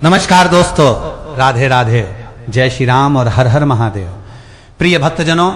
नमस्कार दोस्तों, राधे राधे, जय श्री राम और हर हर महादेव। प्रिय भक्तजनों,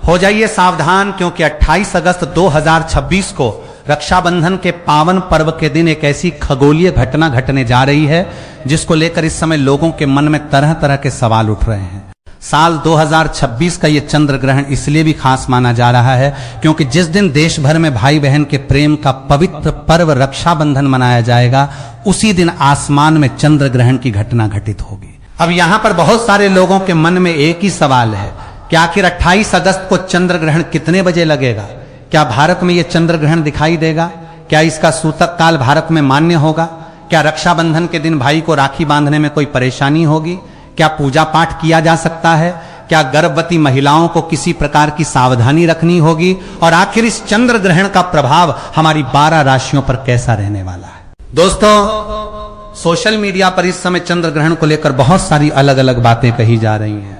हो जाइए सावधान, क्योंकि 28 अगस्त 2026 को रक्षाबंधन के पावन पर्व के दिन एक ऐसी खगोलीय घटना घटने जा रही है जिसको लेकर इस समय लोगों के मन में तरह तरह के सवाल उठ रहे हैं। साल 2026 का ये चंद्र ग्रहण इसलिए भी खास माना जा रहा है क्योंकि जिस दिन देश भर में भाई बहन के प्रेम का पवित्र पर्व रक्षाबंधन मनाया जाएगा, उसी दिन आसमान में चंद्र ग्रहण की घटना घटित होगी। अब यहाँ पर बहुत सारे लोगों के मन में एक ही सवाल है कि आखिर 28 अगस्त को चंद्र ग्रहण कितने बजे लगेगा? क्या भारत में ये चंद्र ग्रहण दिखाई देगा? क्या इसका सूतक काल भारत में मान्य होगा? क्या रक्षाबंधन के दिन भाई को राखी बांधने में कोई परेशानी होगी? क्या पूजा पाठ किया जा सकता है? क्या गर्भवती महिलाओं को किसी प्रकार की सावधानी रखनी होगी? और आखिर इस चंद्र ग्रहण का प्रभाव हमारी 12 राशियों पर कैसा रहने वाला है? दोस्तों, सोशल मीडिया पर इस समय चंद्र ग्रहण को लेकर बहुत सारी अलग अलग बातें कही जा रही हैं।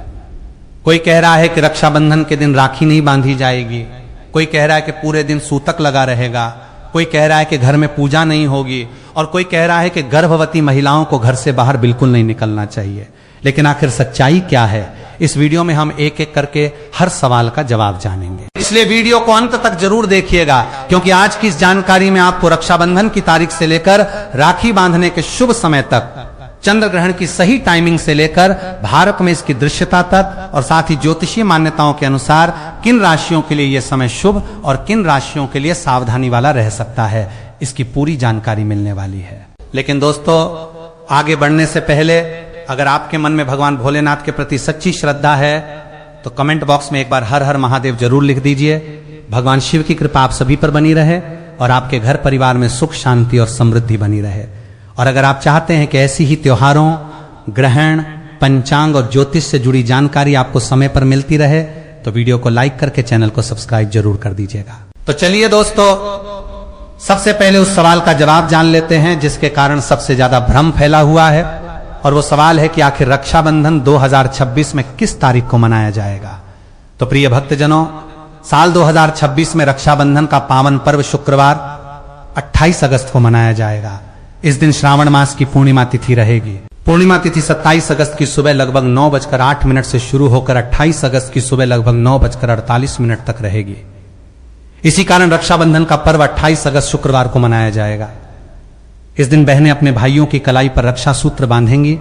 कोई कह रहा है कि रक्षाबंधन के दिन राखी नहीं बांधी जाएगी, कोई कह रहा है कि पूरे दिन सूतक लगा रहेगा, कोई कह रहा है कि घर में पूजा नहीं होगी, और कोई कह रहा है कि गर्भवती महिलाओं को घर से बाहर बिल्कुल नहीं निकलना चाहिए। लेकिन आखिर सच्चाई क्या है? इस वीडियो में हम एक एक करके हर सवाल का जवाब जानेंगे, इसलिए वीडियो को अंत तक जरूर देखिएगा, क्योंकि आज की इस जानकारी में आपको रक्षाबंधन की तारीख से लेकर राखी बांधने के शुभ समय तक, चंद्र ग्रहण की सही टाइमिंग से लेकर भारत में इसकी दृश्यता तक, और साथ ही ज्योतिषीय मान्यताओं के अनुसार किन राशियों के लिए यह समय शुभ और किन राशियों के लिए सावधानी वाला रह सकता है, इसकी पूरी जानकारी मिलने वाली है। लेकिन दोस्तों, आगे बढ़ने से पहले अगर आपके मन में भगवान भोलेनाथ के प्रति सच्ची श्रद्धा है तो कमेंट बॉक्स में एक बार हर हर महादेव जरूर लिख दीजिए। भगवान शिव की कृपा आप सभी पर बनी रहे और आपके घर परिवार में सुख शांति और समृद्धि बनी रहे। और अगर आप चाहते हैं कि ऐसी ही त्योहारों, ग्रहण, पंचांग और ज्योतिष से जुड़ी जानकारी आपको समय पर मिलती रहे तो वीडियो को लाइक करके चैनल को सब्सक्राइब जरूर कर दीजिएगा। तो चलिए दोस्तों, सबसे पहले उस सवाल का जवाब जान लेते हैं जिसके कारण सबसे ज्यादा भ्रम फैला हुआ है, और वो सवाल है कि आखिर रक्षाबंधन 2026 में किस तारीख को मनाया जाएगा। तो प्रिय भक्तजनों, साल 2026 में रक्षाबंधन का पावन पर्व शुक्रवार 28 अगस्त को मनाया जाएगा। इस दिन श्रावण मास की पूर्णिमा तिथि रहेगी। पूर्णिमा तिथि 27 अगस्त की सुबह लगभग 9:08 से शुरू होकर 28 अगस्त की सुबह लगभग 9:48 तक रहेगी। इसी कारण रक्षाबंधन का पर्व 28 अगस्त शुक्रवार को मनाया जाएगा। इस दिन बहनें अपने भाइयों की कलाई पर रक्षा सूत्र बांधेंगी,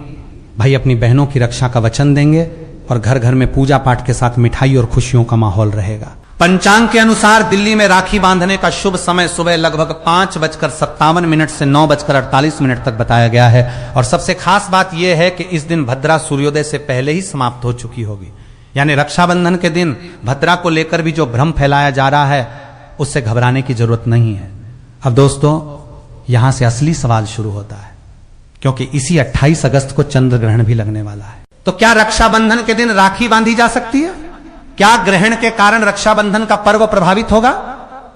भाई अपनी बहनों की रक्षा का वचन देंगे, और घर घर में पूजा पाठ के साथ मिठाई और खुशियों का माहौल रहेगा। पंचांग के अनुसार दिल्ली में राखी बांधने का शुभ समय सुबह लगभग 5:57 से 9:48 तक बताया गया है। और सबसे खास बात यह है कि इस दिन भद्रा सूर्योदय से पहले ही समाप्त हो चुकी होगी। यानी रक्षाबंधन के दिन भद्रा को लेकर भी जो भ्रम फैलाया जा रहा है उससे घबराने की जरूरत नहीं है। अब दोस्तों, यहां से असली सवाल शुरू होता है, क्योंकि इसी 28 अगस्त को चंद्र ग्रहण भी लगने वाला है। तो क्या रक्षाबंधन के दिन राखी बांधी जा सकती है? क्या ग्रहण के कारण रक्षाबंधन का पर्व प्रभावित होगा?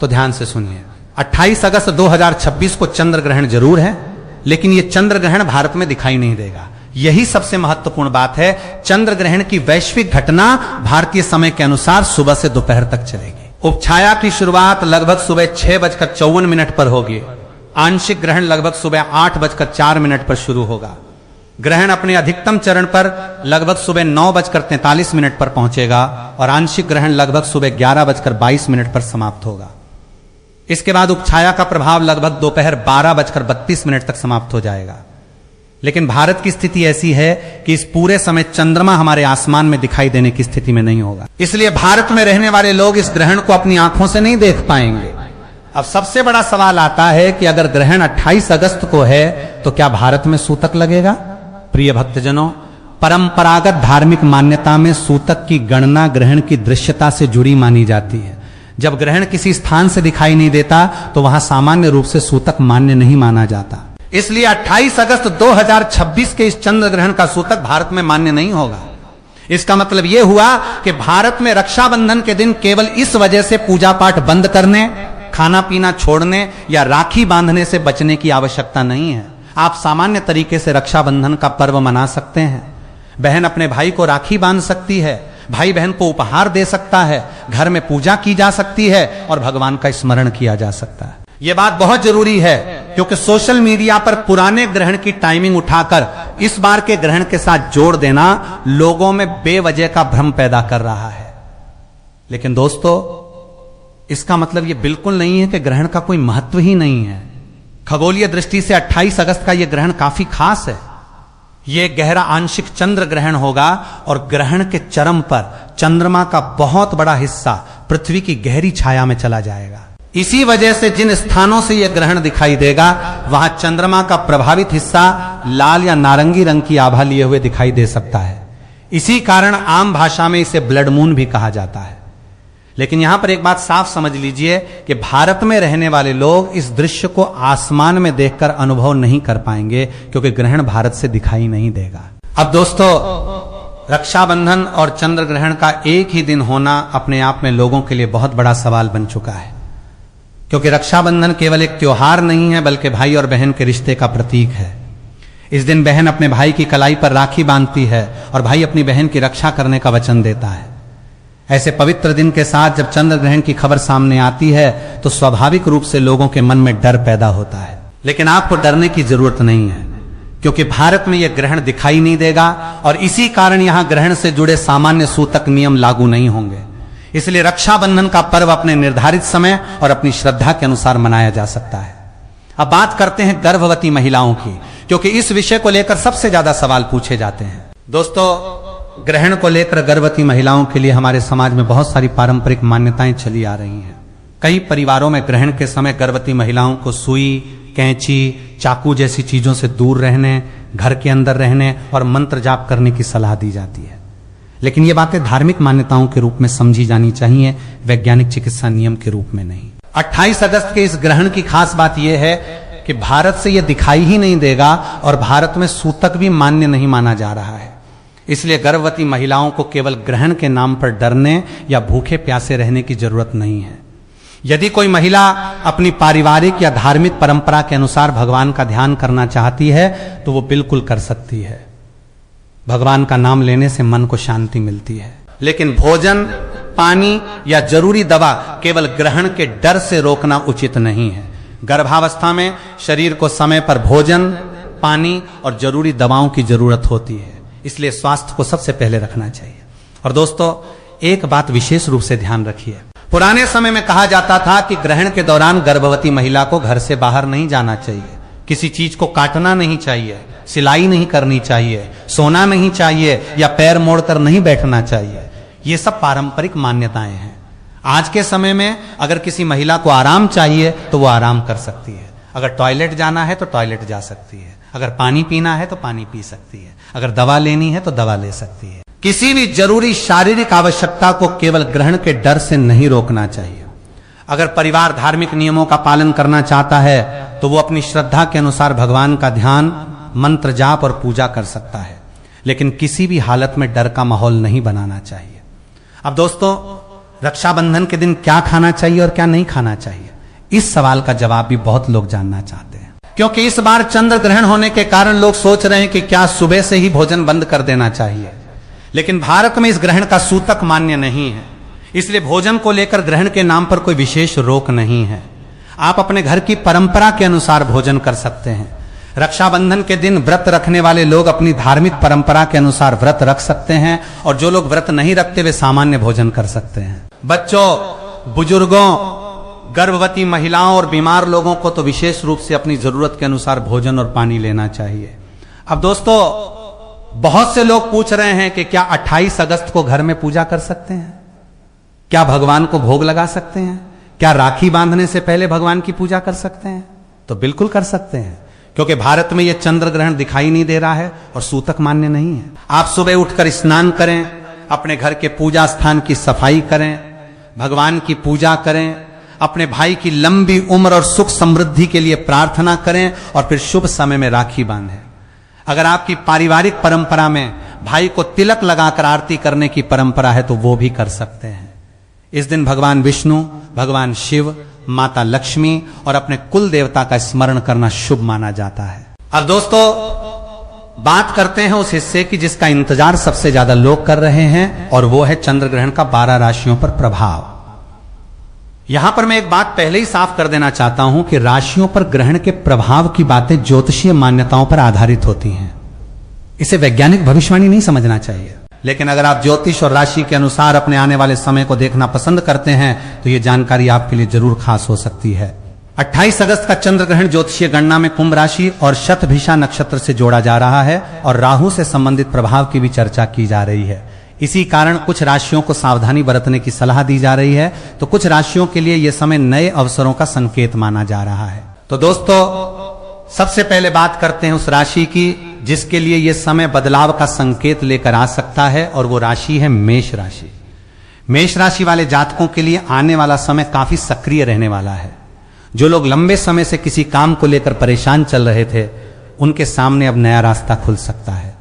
तो ध्यान से सुनिए, 28 अगस्त 2026 को चंद्र ग्रहण जरूर है, लेकिन यह चंद्र ग्रहण भारत में दिखाई नहीं देगा। यही सबसे महत्वपूर्ण बात है। चंद्र ग्रहण की वैश्विक घटना भारतीय समय के अनुसार सुबह से दोपहर तक चलेगी। उपछाया की शुरुआत लगभग सुबह 6:54 पर होगी। आंशिक ग्रहण लगभग सुबह 8:04 पर शुरू होगा। ग्रहण अपने अधिकतम चरण पर लगभग सुबह 9:43 पर पहुंचेगा और आंशिक ग्रहण लगभग सुबह 11:22 पर समाप्त होगा। इसके बाद उपछाया का प्रभाव लगभग दोपहर 12:32 तक समाप्त हो जाएगा। लेकिन भारत की स्थिति ऐसी है कि इस पूरे समय चंद्रमा हमारे आसमान में दिखाई देने की स्थिति में नहीं होगा, इसलिए भारत में रहने वाले लोग इस ग्रहण को अपनी आंखों से नहीं देख पाएंगे। अब सबसे बड़ा सवाल आता है कि अगर ग्रहण 28 अगस्त को है तो क्या भारत में सूतक लगेगा? प्रिय भक्तजनों, परंपरागत धार्मिक मान्यता में सूतक की गणना ग्रहण की दृश्यता से जुड़ी मानी जाती है। जब ग्रहण किसी स्थान से दिखाई नहीं देता तो वहां सामान्य रूप से सूतक मान्य नहीं माना जाता। इसलिए 28 अगस्त 2026 के इस चंद्र ग्रहण का सूतक भारत में मान्य नहीं होगा। इसका मतलब यह हुआ कि भारत में रक्षाबंधन के दिन केवल इस वजह से पूजा पाठ बंद करने, खाना पीना छोड़ने या राखी बांधने से बचने की आवश्यकता नहीं है। आप सामान्य तरीके से रक्षाबंधन का पर्व मना सकते हैं। बहन अपने भाई को राखी बांध सकती है, भाई बहन को उपहार दे सकता है, घर में पूजा की जा सकती है और भगवान का स्मरण किया जा सकता है। यह बात बहुत जरूरी है, क्योंकि सोशल मीडिया पर पुराने ग्रहण की टाइमिंग उठाकर इस बार के ग्रहण के साथ जोड़ देना लोगों में बेवजह का भ्रम पैदा कर रहा है। लेकिन दोस्तों, इसका मतलब यह बिल्कुल नहीं है कि ग्रहण का कोई महत्व ही नहीं है। खगोलीय दृष्टि से 28 अगस्त का यह ग्रहण काफी खास है। यह गहरा आंशिक चंद्र ग्रहण होगा और ग्रहण के चरम पर चंद्रमा का बहुत बड़ा हिस्सा पृथ्वी की गहरी छाया में चला जाएगा। इसी वजह से जिन स्थानों से यह ग्रहण दिखाई देगा वहां चंद्रमा का प्रभावित हिस्सा लाल या नारंगी रंग की आभा लिए हुए दिखाई दे सकता है। इसी कारण आम भाषा में इसे ब्लड मून भी कहा जाता है। लेकिन यहां पर एक बात साफ समझ लीजिए कि भारत में रहने वाले लोग इस दृश्य को आसमान में देखकर अनुभव नहीं कर पाएंगे, क्योंकि ग्रहण भारत से दिखाई नहीं देगा। अब दोस्तों, रक्षाबंधन और चंद्र ग्रहण का एक ही दिन होना अपने आप में लोगों के लिए बहुत बड़ा सवाल बन चुका है, क्योंकि रक्षाबंधन केवल एक त्योहार नहीं है, बल्कि भाई और बहन के रिश्ते का प्रतीक है। इस दिन बहन अपने भाई की कलाई पर राखी बांधती है और भाई अपनी बहन की रक्षा करने का वचन देता है। ऐसे पवित्र दिन के साथ जब चंद्र ग्रहण की खबर सामने आती है तो स्वाभाविक रूप से लोगों के मन में डर पैदा होता है। लेकिन आपको डरने की जरूरत नहीं है, क्योंकि भारत में यह ग्रहण दिखाई नहीं देगा और इसी कारण यहां ग्रहण से जुड़े सामान्य सूतक नियम लागू नहीं होंगे। इसलिए रक्षाबंधन का पर्व अपने निर्धारित समय और अपनी श्रद्धा के अनुसार मनाया जा सकता है। अब बात करते हैं गर्भवती महिलाओं की, क्योंकि इस विषय को लेकर सबसे ज्यादा सवाल पूछे जाते हैं। दोस्तों, ग्रहण को लेकर गर्भवती महिलाओं के लिए हमारे समाज में बहुत सारी पारंपरिक मान्यताएं चली आ रही हैं। कई परिवारों में ग्रहण के समय गर्भवती महिलाओं को सुई, कैंची, चाकू जैसी चीजों से दूर रहने, घर के अंदर रहने और मंत्र जाप करने की सलाह दी जाती है। लेकिन ये बातें धार्मिक मान्यताओं के रूप में समझी जानी चाहिए, वैज्ञानिक चिकित्सा नियम के रूप में नहीं। 28 अगस्त के इस ग्रहण की खास बात यह है कि भारत से यह दिखाई ही नहीं देगा और भारत में सूतक भी मान्य नहीं माना जा रहा है। इसलिए गर्भवती महिलाओं को केवल ग्रहण के नाम पर डरने या भूखे प्यासे रहने की जरूरत नहीं है। यदि कोई महिला अपनी पारिवारिक या धार्मिक परंपरा के अनुसार भगवान का ध्यान करना चाहती है तो वो बिल्कुल कर सकती है। भगवान का नाम लेने से मन को शांति मिलती है। लेकिन भोजन, पानी या जरूरी दवा केवल ग्रहण के डर से रोकना उचित नहीं है। गर्भावस्था में शरीर को समय पर भोजन, पानी और जरूरी दवाओं की जरूरत होती है, इसलिए स्वास्थ्य को सबसे पहले रखना चाहिए। और दोस्तों, एक बात विशेष रूप से ध्यान रखिए। पुराने समय में कहा जाता था कि ग्रहण के दौरान गर्भवती महिला को घर से बाहर नहीं जाना चाहिए, किसी चीज को काटना नहीं चाहिए, सिलाई नहीं करनी चाहिए, सोना नहीं चाहिए या पैर मोड़कर नहीं बैठना चाहिए। ये सब पारंपरिक मान्यताएं हैं। आज के समय में अगर किसी महिला को आराम चाहिए तो वो आराम कर सकती है। अगर टॉयलेट जाना है तो टॉयलेट जा सकती है। अगर पानी पीना है तो पानी पी सकती है। अगर दवा लेनी है तो दवा ले सकती है। किसी भी जरूरी शारीरिक आवश्यकता को केवल ग्रहण के डर से नहीं रोकना चाहिए। अगर परिवार धार्मिक नियमों का पालन करना चाहता है तो वो अपनी श्रद्धा के अनुसार भगवान का ध्यान, मंत्र जाप और पूजा कर सकता है, लेकिन किसी भी हालत में डर का माहौल नहीं बनाना चाहिए। अब दोस्तों, रक्षाबंधन के दिन क्या खाना चाहिए और क्या नहीं खाना चाहिए, इस सवाल का जवाब भी बहुत लोग जानना चाहते हैं। क्योंकि इस बार चंद्र ग्रहण होने के कारण लोग सोच रहे हैं कि क्या सुबह से ही भोजन बंद कर देना चाहिए। लेकिन भारत में इस ग्रहण का सूतक मान्य नहीं है, इसलिए भोजन को लेकर ग्रहण के नाम पर कोई विशेष रोक नहीं है। आप अपने घर की परंपरा के अनुसार भोजन कर सकते हैं। रक्षाबंधन के दिन व्रत रखने वाले लोग अपनी धार्मिक परंपरा के अनुसार व्रत रख सकते हैं और जो लोग व्रत नहीं रखते वे सामान्य भोजन कर सकते हैं। बच्चों, बुजुर्गों, गर्भवती महिलाओं और बीमार लोगों को तो विशेष रूप से अपनी जरूरत के अनुसार भोजन और पानी लेना चाहिए। अब दोस्तों, बहुत से लोग पूछ रहे हैं कि क्या 28 अगस्त को घर में पूजा कर सकते हैं, क्या भगवान को भोग लगा सकते हैं, क्या राखी बांधने से पहले भगवान की पूजा कर सकते हैं? तो बिल्कुल कर सकते हैं, क्योंकि भारत में यह चंद्र ग्रहण दिखाई नहीं दे रहा है और सूतक मान्य नहीं है। आप सुबह उठकर स्नान करें, अपने घर के पूजा स्थान की सफाई करें, भगवान की पूजा करें, अपने भाई की लंबी उम्र और सुख समृद्धि के लिए प्रार्थना करें और फिर शुभ समय में राखी बांधें। अगर आपकी पारिवारिक परंपरा में भाई को तिलक लगाकर आरती करने की परंपरा है तो वो भी कर सकते हैं। इस दिन भगवान विष्णु, भगवान शिव, माता लक्ष्मी और अपने कुल देवता का स्मरण करना शुभ माना जाता है। अब दोस्तों, बात करते हैं उस हिस्से की जिसका इंतजार सबसे ज्यादा लोग कर रहे हैं, और वो है चंद्र ग्रहण का 12 राशियों पर प्रभाव। यहां पर मैं एक बात पहले ही साफ कर देना चाहता हूं कि राशियों पर ग्रहण के प्रभाव की बातें ज्योतिषीय मान्यताओं पर आधारित होती हैं। इसे वैज्ञानिक भविष्यवाणी नहीं समझना चाहिए। लेकिन अगर आप ज्योतिष और राशि के अनुसार अपने आने वाले समय को देखना पसंद करते हैं तो यह जानकारी आपके लिए जरूर खास हो सकती है। 28 अगस्त का चंद्र ग्रहण ज्योतिषीय गणना में कुंभ राशि और शतभिषा नक्षत्र से जोड़ा जा रहा है और राहु से संबंधित प्रभाव की भी चर्चा की जा रही है। इसी कारण कुछ राशियों को सावधानी बरतने की सलाह दी जा रही है, तो कुछ राशियों के लिए यह समय नए अवसरों का संकेत माना जा रहा है। तो दोस्तों, सबसे पहले बात करते हैं उस राशि की जिसके लिए यह समय बदलाव का संकेत लेकर आ सकता है, और वो राशि है मेष राशि। मेष राशि वाले जातकों के लिए आने वाला समय काफी सक्रिय रहने वाला है। जो लोग लंबे समय से किसी काम को लेकर परेशान चल रहे थे, उनके सामने अब नया रास्ता खुल सकता है।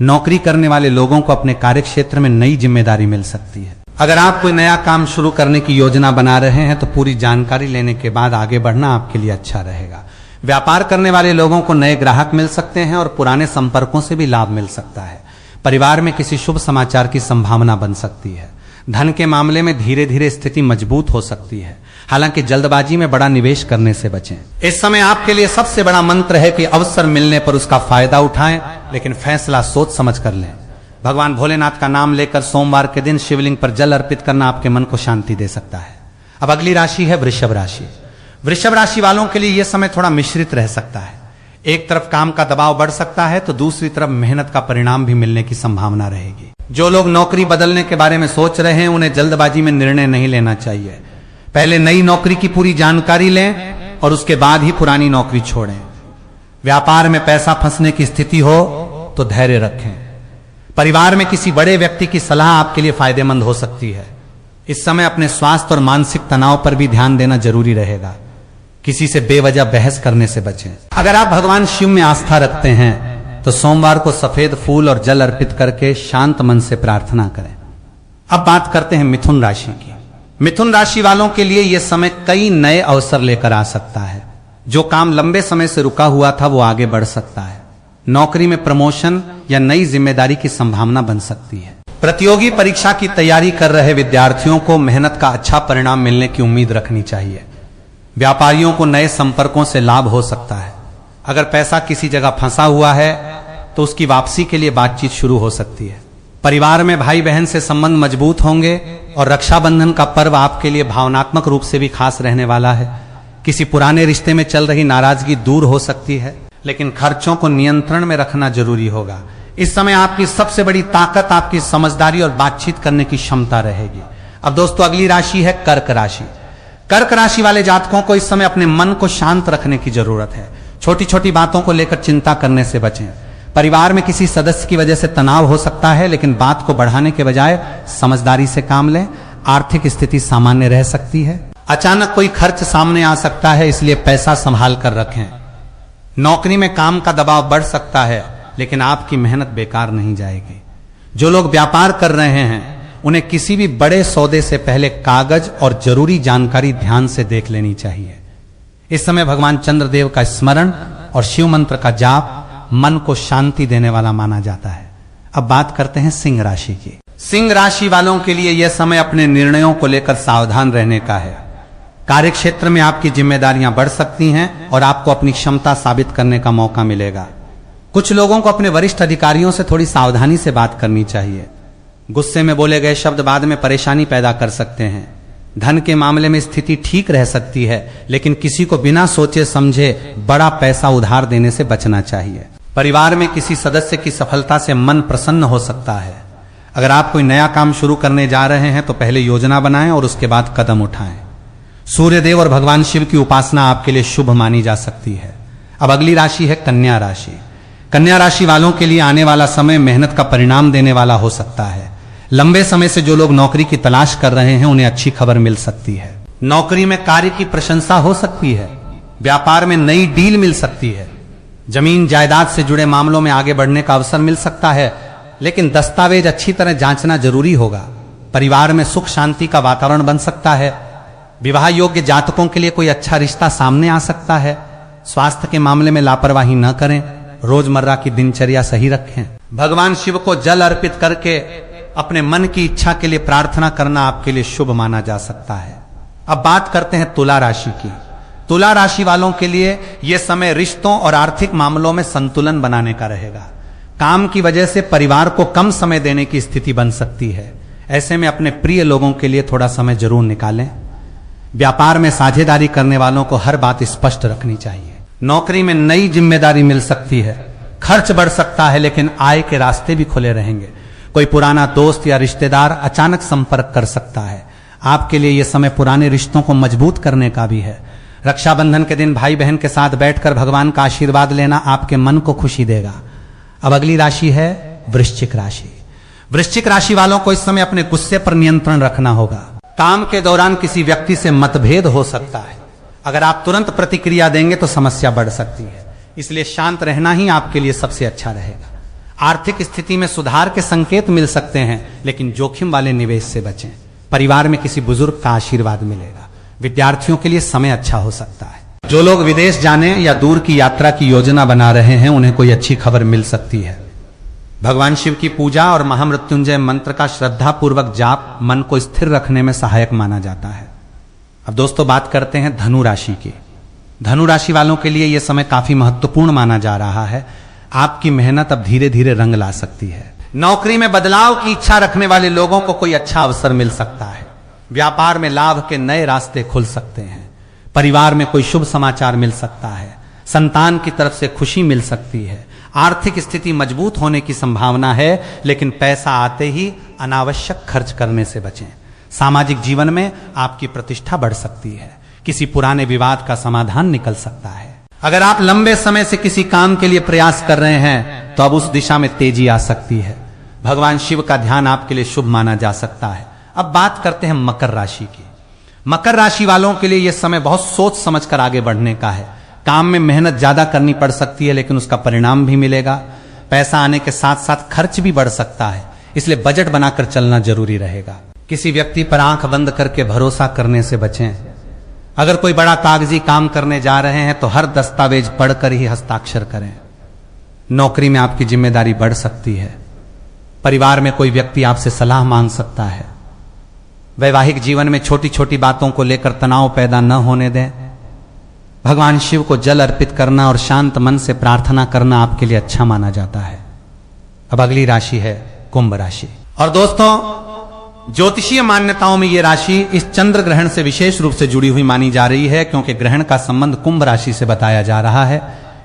नौकरी करने वाले लोगों को अपने कार्य क्षेत्र में नई जिम्मेदारी मिल सकती है। अगर आप कोई नया काम शुरू करने की योजना बना रहे हैं तो पूरी जानकारी लेने के बाद आगे बढ़ना आपके लिए अच्छा रहेगा। व्यापार करने वाले लोगों को नए ग्राहक मिल सकते हैं और पुराने संपर्कों से भी लाभ मिल सकता है। परिवार में किसी शुभ समाचार की संभावना बन सकती है। धन के मामले में धीरे धीरे स्थिति मजबूत हो सकती है। हालांकि जल्दबाजी में बड़ा निवेश करने से बचें। इस समय आपके लिए सबसे बड़ा मंत्र है कि अवसर मिलने पर उसका फायदा उठाएं, लेकिन फैसला सोच समझ कर लें। भगवान भोलेनाथ का नाम लेकर सोमवार के दिन शिवलिंग पर जल अर्पित करना आपके मन को शांति दे सकता है। अब अगली राशि है वृषभ राशि। वृषभ राशि वालों के लिए यह समय थोड़ा मिश्रित रह सकता है। एक तरफ काम का दबाव बढ़ सकता है तो दूसरी तरफ मेहनत का परिणाम भी मिलने की संभावना रहेगी। जो लोग नौकरी बदलने के बारे में सोच रहे हैं उन्हें जल्दबाजी में निर्णय नहीं लेना चाहिए। पहले नई नौकरी की पूरी जानकारी लें और उसके बाद ही पुरानी नौकरी छोड़ें। व्यापार में पैसा फंसने की स्थिति हो तो धैर्य रखें। परिवार में किसी बड़े व्यक्ति की सलाह आपके लिए फायदेमंद हो सकती है। इस समय अपने स्वास्थ्य और मानसिक तनाव पर भी ध्यान देना जरूरी रहेगा। किसी से बेवजह बहस करने से बचें। अगर आप भगवान शिव में आस्था रखते हैं तो सोमवार को सफेद फूल और जल अर्पित करके शांत मन से प्रार्थना करें। अब बात करते हैं मिथुन राशि की। मिथुन राशि वालों के लिए यह समय कई नए अवसर लेकर आ सकता है। जो काम लंबे समय से रुका हुआ था वो आगे बढ़ सकता है। नौकरी में प्रमोशन या नई जिम्मेदारी की संभावना बन सकती है। प्रतियोगी परीक्षा की तैयारी कर रहे विद्यार्थियों को मेहनत का अच्छा परिणाम मिलने की उम्मीद रखनी चाहिए। व्यापारियों को नए संपर्कों से लाभ हो सकता है। अगर पैसा किसी जगह फंसा हुआ है तो उसकी वापसी के लिए बातचीत शुरू हो सकती है। परिवार में भाई बहन से संबंध मजबूत होंगे और रक्षाबंधन का पर्व आपके लिए भावनात्मक रूप से भी खास रहने वाला है। किसी पुराने रिश्ते में चल रही नाराजगी दूर हो सकती है, लेकिन खर्चों को नियंत्रण में रखना जरूरी होगा। इस समय आपकी सबसे बड़ी ताकत आपकी समझदारी और बातचीत करने की क्षमता रहेगी। अब दोस्तों, अगली राशि है कर्क राशि। कर्क राशि वाले जातकों को इस समय अपने मन को शांत रखने की जरूरत है। छोटी छोटी बातों को लेकर चिंता करने से बचें। परिवार में किसी सदस्य की वजह से तनाव हो सकता है, लेकिन बात को बढ़ाने के बजाय समझदारी से काम लें। आर्थिक स्थिति सामान्य रह सकती है। अचानक कोई खर्च सामने आ सकता है, इसलिए पैसा संभाल कर रखें। नौकरी में काम का दबाव बढ़ सकता है, लेकिन आपकी मेहनत बेकार नहीं जाएगी। जो लोग व्यापार कर रहे हैं उन्हें किसी भी बड़े सौदे से पहले कागज और जरूरी जानकारी ध्यान से देख लेनी चाहिए। इस समय भगवान चंद्रदेव का स्मरण और शिव मंत्र का जाप मन को शांति देने वाला माना जाता है। अब बात करते हैं सिंह राशि की। सिंह राशि वालों के लिए यह समय अपने निर्णयों को लेकर सावधान रहने का है। कार्य क्षेत्र में आपकी जिम्मेदारियां बढ़ सकती हैं और आपको अपनी क्षमता साबित करने का मौका मिलेगा। कुछ लोगों को अपने वरिष्ठ अधिकारियों से थोड़ी सावधानी से बात करनी चाहिए। गुस्से में बोले गए शब्द बाद में परेशानी पैदा कर सकते हैं। धन के मामले में स्थिति ठीक रह सकती है, लेकिन किसी को बिना सोचे समझे बड़ा पैसा उधार देने से बचना चाहिए। परिवार में किसी सदस्य की सफलता से मन प्रसन्न हो सकता है। अगर आप कोई नया काम शुरू करने जा रहे हैं तो पहले योजना बनाएं और उसके बाद कदम उठाएं। सूर्यदेव और भगवान शिव की उपासना आपके लिए शुभ मानी जा सकती है। अब अगली राशि है कन्या राशि। कन्या राशि वालों के लिए आने वाला समय मेहनत का परिणाम देने वाला हो सकता है। लंबे समय से जो लोग नौकरी की तलाश कर रहे हैं उन्हें अच्छी खबर मिल सकती है। नौकरी में कार्य की प्रशंसा हो सकती है। व्यापार में नई डील मिल सकती है। जमीन जायदाद से जुड़े मामलों में आगे बढ़ने का अवसर मिल सकता है, लेकिन दस्तावेज अच्छी तरह जांचना जरूरी होगा। परिवार में सुख शांति का वातावरण बन सकता है। विवाह योग्य जातकों के लिए कोई अच्छा रिश्ता सामने आ सकता है। स्वास्थ्य के मामले में लापरवाही न करें। रोजमर्रा की दिनचर्या सही रखें। भगवान शिव को जल अर्पित करके अपने मन की इच्छा के लिए प्रार्थना करना आपके लिए शुभ माना जा सकता है। अब बात करते हैं तुला राशि की। तुला राशि वालों के लिए यह समय रिश्तों और आर्थिक मामलों में संतुलन बनाने का रहेगा। काम की वजह से परिवार को कम समय देने की स्थिति बन सकती है। ऐसे में अपने प्रिय लोगों के लिए थोड़ा समय जरूर निकालें। व्यापार में साझेदारी करने वालों को हर बात स्पष्ट रखनी चाहिए। नौकरी में नई जिम्मेदारी मिल सकती है। खर्च बढ़ सकता है लेकिन आय के रास्ते भी खुले रहेंगे। कोई पुराना दोस्त या रिश्तेदार अचानक संपर्क कर सकता है। आपके लिए यह समय पुराने रिश्तों को मजबूत करने का भी है। रक्षाबंधन के दिन भाई बहन के साथ बैठकर भगवान का आशीर्वाद लेना आपके मन को खुशी देगा। अब अगली राशि है वृश्चिक राशि। वृश्चिक राशि वालों को इस समय अपने गुस्से पर नियंत्रण रखना होगा। काम के दौरान किसी व्यक्ति से मतभेद हो सकता है। अगर आप तुरंत प्रतिक्रिया देंगे तो समस्या बढ़ सकती है, इसलिए शांत रहना ही आपके लिए सबसे अच्छा रहेगा। आर्थिक स्थिति में सुधार के संकेत मिल सकते हैं, लेकिन जोखिम वाले निवेश से बचें। परिवार में किसी बुजुर्ग का आशीर्वाद मिलेगा। विद्यार्थियों के लिए समय अच्छा हो सकता है। जो लोग विदेश जाने या दूर की यात्रा की योजना बना रहे हैं, उन्हें कोई अच्छी खबर मिल सकती है। भगवान शिव की पूजा और महामृत्युंजय मंत्र का श्रद्धा पूर्वक जाप मन को स्थिर रखने में सहायक माना जाता है। अब दोस्तों बात करते हैं धनु राशि की। धनु राशि वालों के लिए यह समय काफी महत्वपूर्ण माना जा रहा है। आपकी मेहनत अब धीरे धीरे रंग ला सकती है। नौकरी में बदलाव की इच्छा रखने वाले लोगों को कोई अच्छा अवसर मिल सकता है। व्यापार में लाभ के नए रास्ते खुल सकते हैं। परिवार में कोई शुभ समाचार मिल सकता है। संतान की तरफ से खुशी मिल सकती है। आर्थिक स्थिति मजबूत होने की संभावना है, लेकिन पैसा आते ही अनावश्यक खर्च करने से बचें। सामाजिक जीवन में आपकी प्रतिष्ठा बढ़ सकती है। किसी पुराने विवाद का समाधान निकल सकता है। अगर आप लंबे समय से किसी काम के लिए प्रयास कर रहे हैं तो अब उस दिशा में तेजी आ सकती है। भगवान शिव का ध्यान आपके लिए शुभ माना जा सकता है। अब बात करते हैं मकर राशि की। मकर राशि वालों के लिए यह समय बहुत सोच समझकर आगे बढ़ने का है। काम में मेहनत ज्यादा करनी पड़ सकती है, लेकिन उसका परिणाम भी मिलेगा। पैसा आने के साथ साथ खर्च भी बढ़ सकता है, इसलिए बजट बनाकर चलना जरूरी रहेगा। किसी व्यक्ति पर आंख बंद करके भरोसा करने से बचें। अगर कोई बड़ा कागजी काम करने जा रहे हैं तो हर दस्तावेज पढ़कर ही हस्ताक्षर करें। नौकरी में आपकी जिम्मेदारी बढ़ सकती है। परिवार में कोई व्यक्ति आपसे सलाह मांग सकता है। वैवाहिक जीवन में छोटी छोटी बातों को लेकर तनाव पैदा न होने दें। भगवान शिव को जल अर्पित करना और शांत मन से प्रार्थना करना आपके लिए अच्छा माना जाता है। अब अगली राशि है कुंभ राशि। और दोस्तों, ज्योतिषीय मान्यताओं में यह राशि इस चंद्र ग्रहण से विशेष रूप से जुड़ी हुई मानी जा रही है, क्योंकि ग्रहण का संबंध कुंभ राशि से बताया जा रहा है।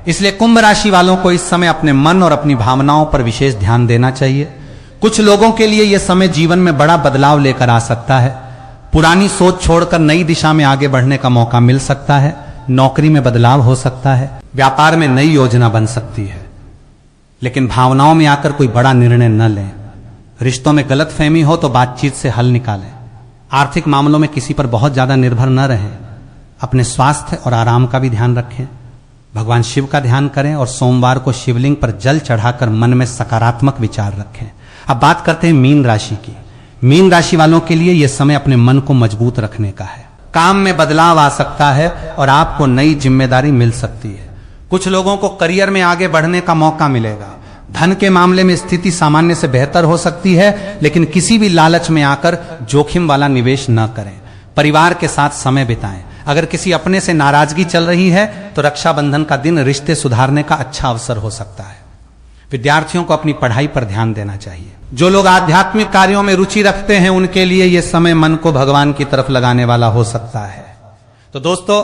इसलिए कुंभ राशि वालों को इस समय अपने मन और अपनी भावनाओं पर विशेष ध्यान देना चाहिए। कुछ लोगों के लिए यह समय जीवन में बड़ा बदलाव लेकर आ सकता है। पुरानी सोच छोड़कर नई दिशा में आगे बढ़ने का मौका मिल सकता है। नौकरी में बदलाव हो सकता है। व्यापार में नई योजना बन सकती है, लेकिन भावनाओं में आकर कोई बड़ा निर्णय न लें। रिश्तों में गलतफहमी हो तो बातचीत से हल निकालें। आर्थिक मामलों में किसी पर बहुत ज्यादा निर्भर न रहें। अपने स्वास्थ्य और आराम का भी ध्यान रखें। भगवान शिव का ध्यान करें और सोमवार को शिवलिंग पर जल चढ़ाकर मन में सकारात्मक विचार रखें। अब बात करते हैं मीन राशि की। मीन राशि वालों के लिए यह समय अपने मन को मजबूत रखने का है। काम में बदलाव आ सकता है और आपको नई जिम्मेदारी मिल सकती है। कुछ लोगों को करियर में आगे बढ़ने का मौका मिलेगा। धन के मामले में स्थिति सामान्य से बेहतर हो सकती है, लेकिन किसी भी लालच में आकर जोखिम वाला निवेश न करें। परिवार के साथ समय बिताएं। अगर किसी अपने से नाराजगी चल रही है तो रक्षाबंधन का दिन रिश्ते सुधारने का अच्छा अवसर हो सकता है। विद्यार्थियों को अपनी पढ़ाई पर ध्यान देना चाहिए। जो लोग आध्यात्मिक कार्यों में रुचि रखते हैं उनके लिए यह समय मन को भगवान की तरफ लगाने वाला हो सकता है। तो दोस्तों,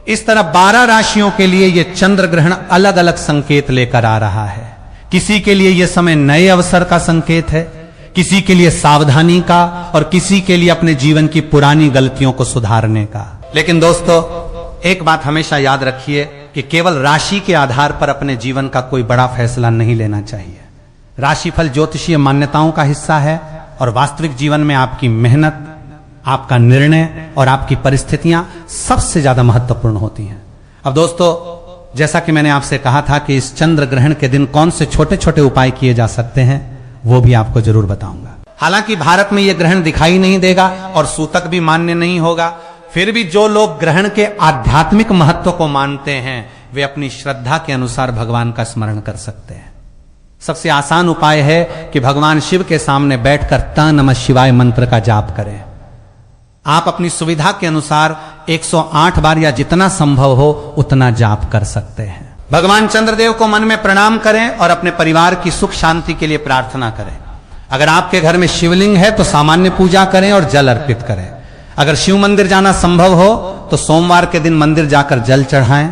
इस तरह 12 राशियों के लिए यह चंद्र ग्रहण अलग अलग संकेत लेकर आ रहा है। किसी के लिए यह समय नए अवसर का संकेत है, किसी के लिए सावधानी का, और किसी के लिए अपने जीवन की पुरानी गलतियों को सुधारने का। लेकिन दोस्तों, एक बात हमेशा याद रखिए कि केवल राशि के आधार पर अपने जीवन का कोई बड़ा फैसला नहीं लेना चाहिए। राशिफल ज्योतिषीय मान्यताओं का हिस्सा है और वास्तविक जीवन में आपकी मेहनत, आपका निर्णय और आपकी परिस्थितियां सबसे ज्यादा महत्वपूर्ण होती हैं। अब दोस्तों, जैसा कि मैंने आपसे कहा था कि इस चंद्र ग्रहण के दिन कौन से छोटे छोटे उपाय किए जा सकते हैं, वो भी आपको जरूर बताऊंगा। हालांकि भारत में यह ग्रहण दिखाई नहीं देगा और सूतक भी मान्य नहीं होगा, फिर भी जो लोग ग्रहण के आध्यात्मिक महत्व को मानते हैं वे अपनी श्रद्धा के अनुसार भगवान का स्मरण कर सकते हैं। सबसे आसान उपाय है कि भगवान शिव के सामने बैठकर ता नमः शिवाय मंत्र का जाप करें। आप अपनी सुविधा के अनुसार 108 बार या जितना संभव हो उतना जाप कर सकते हैं। भगवान चंद्रदेव को मन में प्रणाम करें और अपने परिवार की सुख शांति के लिए प्रार्थना करें। अगर आपके घर में शिवलिंग है तो सामान्य पूजा करें और जल अर्पित करें। अगर शिव मंदिर जाना संभव हो तो सोमवार के दिन मंदिर जाकर जल चढ़ाएं।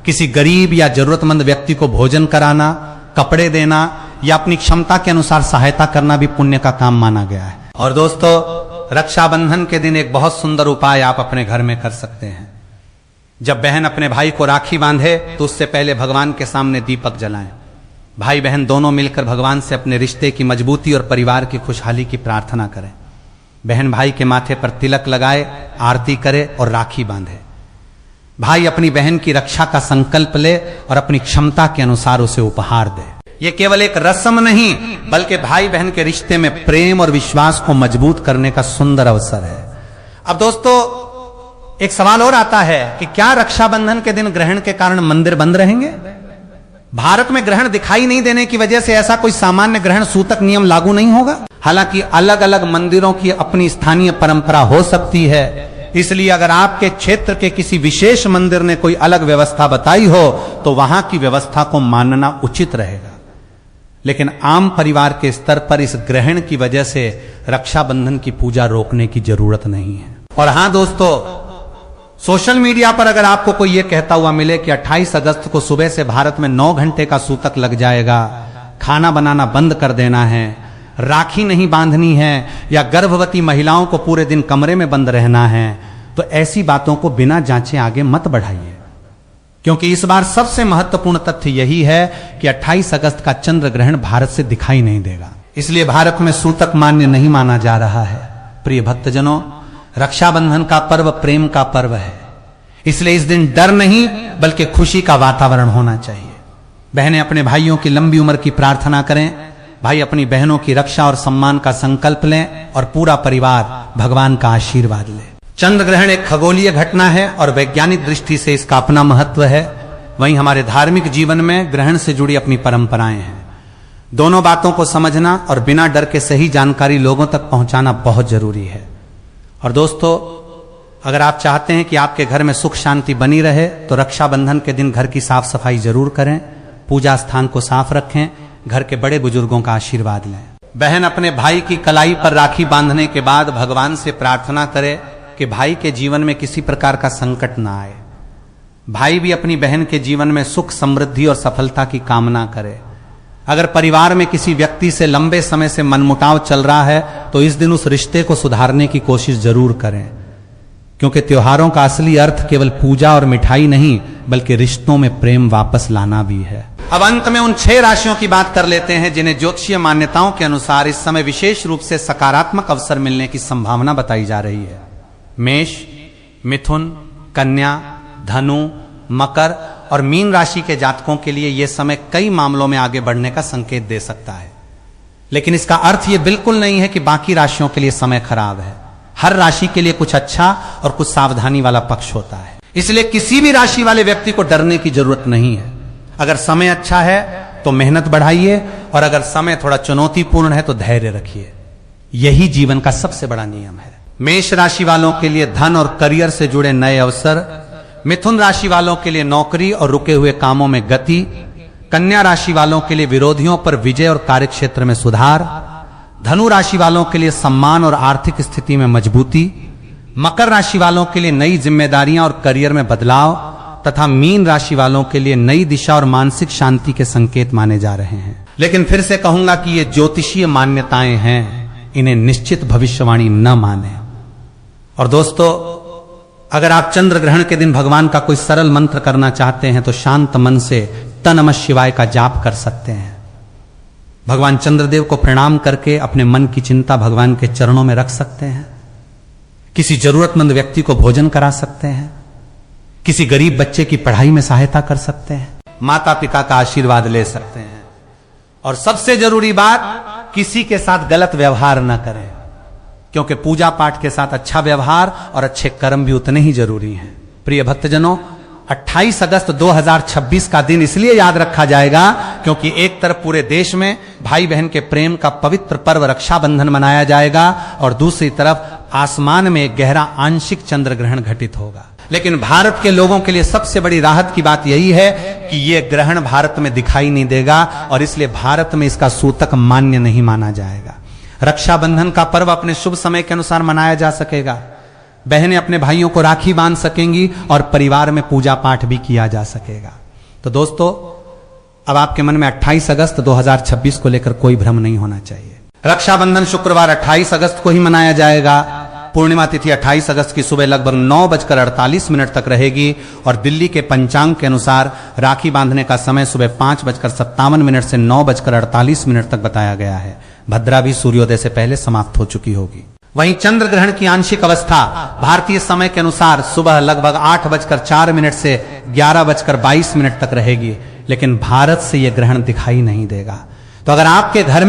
किसी गरीब या जरूरतमंद व्यक्ति को भोजन कराना, कपड़े देना या अपनी क्षमता के अनुसार सहायता करना भी पुण्य का काम माना गया है। और दोस्तों, रक्षाबंधन के दिन एक बहुत सुंदर उपाय आप अपने घर में कर सकते हैं। जब बहन अपने भाई को राखी बांधे तो उससे पहले भगवान के सामने दीपक जलाएं। भाई बहन दोनों मिलकर भगवान से अपने रिश्ते की मजबूती और परिवार की खुशहाली की प्रार्थना करें। बहन भाई के माथे पर तिलक लगाए, आरती करे और राखी बांधे। भाई अपनी बहन की रक्षा का संकल्प ले और अपनी क्षमता के अनुसार उसे उपहार दे। यह केवल एक रस्म नहीं बल्कि भाई बहन के रिश्ते में प्रेम और विश्वास को मजबूत करने का सुंदर अवसर है। अब दोस्तों, एक सवाल और आता है कि क्या रक्षाबंधन के दिन ग्रहण के कारण मंदिर बंद रहेंगे? भारत में ग्रहण दिखाई नहीं देने की वजह से ऐसा कोई सामान्य ग्रहण सूतक नियम लागू नहीं होगा। हालांकि अलग अलग मंदिरों की अपनी स्थानीय परंपरा हो सकती है, इसलिए अगर आपके क्षेत्र के किसी विशेष मंदिर ने कोई अलग व्यवस्था बताई हो तो वहां की व्यवस्था को मानना उचित रहेगा। लेकिन आम परिवार के स्तर पर इस ग्रहण की वजह से रक्षाबंधन की पूजा रोकने की जरूरत नहीं है। और हां दोस्तों, सोशल मीडिया पर अगर आपको कोई यह कहता हुआ मिले कि 28 अगस्त को सुबह से भारत में 9 घंटे का सूतक लग जाएगा, खाना बनाना बंद कर देना है, राखी नहीं बांधनी है या गर्भवती महिलाओं को पूरे दिन कमरे में बंद रहना है, तो ऐसी बातों को बिना जांचे आगे मत बढ़ाइए। क्योंकि इस बार सबसे महत्वपूर्ण तथ्य यही है कि 28 अगस्त का चंद्र ग्रहण भारत से दिखाई नहीं देगा, इसलिए भारत में सूतक मान्य नहीं माना जा रहा है। प्रिय भक्तजनों, रक्षाबंधन का पर्व प्रेम का पर्व है, इसलिए इस दिन डर नहीं बल्कि खुशी का वातावरण होना चाहिए। बहनें अपने भाइयों की लंबी उम्र की प्रार्थना करें, भाई अपनी बहनों की रक्षा और सम्मान का संकल्प लें और पूरा परिवार भगवान का आशीर्वाद ले। चंद्र ग्रहण एक खगोलीय घटना है और वैज्ञानिक दृष्टि से इसका अपना महत्व है। वहीं हमारे धार्मिक जीवन में ग्रहण से जुड़ी अपनी परंपराएं हैं। दोनों बातों को समझना और बिना डर के सही जानकारी लोगों तक पहुंचाना बहुत जरूरी है। और दोस्तों, अगर आप चाहते हैं कि आपके घर में सुख शांति बनी रहे तो रक्षाबंधन के दिन घर की साफ सफाई जरूर करें, पूजा स्थान को साफ रखें, घर के बड़े बुजुर्गों का आशीर्वाद लें। बहन अपने भाई की कलाई पर राखी बांधने के बाद भगवान से प्रार्थना करे कि भाई के जीवन में किसी प्रकार का संकट ना आए। भाई भी अपनी बहन के जीवन में सुख, समृद्धि और सफलता की कामना करे। अगर परिवार में किसी व्यक्ति से लंबे समय से मनमुटाव चल रहा है तो इस दिन उस रिश्ते को सुधारने की कोशिश जरूर करें, क्योंकि त्योहारों का असली अर्थ केवल पूजा और मिठाई नहीं बल्कि रिश्तों में प्रेम वापस लाना भी है। अब अंत में उन 6 राशियों की बात कर लेते हैं जिन्हें ज्योतिषीय मान्यताओं के अनुसार इस समय विशेष रूप से सकारात्मक अवसर मिलने की संभावना बताई जा रही है। मेष, मिथुन, कन्या, धनु, मकर और मीन राशि के जातकों के लिए यह समय कई मामलों में आगे बढ़ने का संकेत दे सकता है। लेकिन इसका अर्थ यह बिल्कुल नहीं है कि बाकी राशियों के लिए समय खराब है। हर राशि के लिए कुछ अच्छा और कुछ सावधानी वाला पक्ष होता है, इसलिए किसी भी राशि वाले व्यक्ति को डरने की जरूरत नहीं है। अगर समय अच्छा है तो मेहनत बढ़ाइए और अगर समय थोड़ा चुनौतीपूर्ण है तो धैर्य रखिए। यही जीवन का सबसे बड़ा नियम है। मेष राशि वालों के लिए धन और करियर से जुड़े नए अवसर, मिथुन राशि वालों के लिए नौकरी और रुके हुए कामों में गति, कन्या राशि वालों के लिए विरोधियों पर विजय और कार्यक्षेत्र में सुधार, धनु राशि वालों के लिए सम्मान और आर्थिक स्थिति में मजबूती, मकर राशि वालों के लिए नई जिम्मेदारियां और करियर में बदलाव तथा मीन राशि वालों के लिए नई दिशा और मानसिक शांति के संकेत माने जा रहे हैं। लेकिन फिर से कहूंगा कि ये ज्योतिषीय मान्यताएं हैं, इन्हें निश्चित भविष्यवाणी न माने। और दोस्तों, अगर आप चंद्र ग्रहण के दिन भगवान का कोई सरल मंत्र करना चाहते हैं तो शांत मन से नमः शिवाय का जाप कर सकते हैं। भगवान चंद्रदेव को प्रणाम करके अपने मन की चिंता भगवान के चरणों में रख सकते हैं। किसी जरूरतमंद व्यक्ति को भोजन करा सकते हैं, किसी गरीब बच्चे की पढ़ाई में सहायता कर सकते हैं, माता पिता का आशीर्वाद ले सकते हैं। और सबसे जरूरी बात, किसी के साथ गलत व्यवहार न करें, क्योंकि पूजा पाठ के साथ अच्छा व्यवहार और अच्छे कर्म भी उतने ही जरूरी हैं। प्रिय भक्तजनों, 28 अगस्त 2026 का दिन इसलिए याद रखा जाएगा क्योंकि एक तरफ पूरे देश में भाई बहन के प्रेम का पवित्र पर्व रक्षाबंधन मनाया जाएगा और दूसरी तरफ आसमान में एक गहरा आंशिक चंद्र ग्रहण घटित होगा। लेकिन भारत के लोगों के लिए सबसे बड़ी राहत की बात यही है कि यह ग्रहण भारत में दिखाई नहीं देगा और इसलिए भारत में इसका सूतक मान्य नहीं माना जाएगा। रक्षाबंधन का पर्व अपने शुभ समय के अनुसार मनाया जा सकेगा। बहनें अपने भाइयों को राखी बांध सकेंगी और परिवार में पूजा पाठ भी किया जा सकेगा। तो दोस्तों, अब आपके मन में 28 अगस्त 2026 को लेकर कोई भ्रम नहीं होना चाहिए। रक्षाबंधन शुक्रवार 28 अगस्त को ही मनाया जाएगा। पूर्णिमा तिथि 28 अगस्त की सुबह लगभग 9:48 तक रहेगी और दिल्ली के पंचांग के अनुसार राखी बांधने का समय सुबह 5:57 से 9:48 तक बताया गया है। भद्रा भी सूर्योदय से पहले समाप्त हो चुकी होगी। वहीं चंद्र ग्रहण की आंशिक अवस्था भारतीय समय के अनुसार सुबह लगभग 8:04 से 11:22 तक रहेगी, लेकिन भारत से यह ग्रहण दिखाई नहीं देगा। तो अगर आपके घर में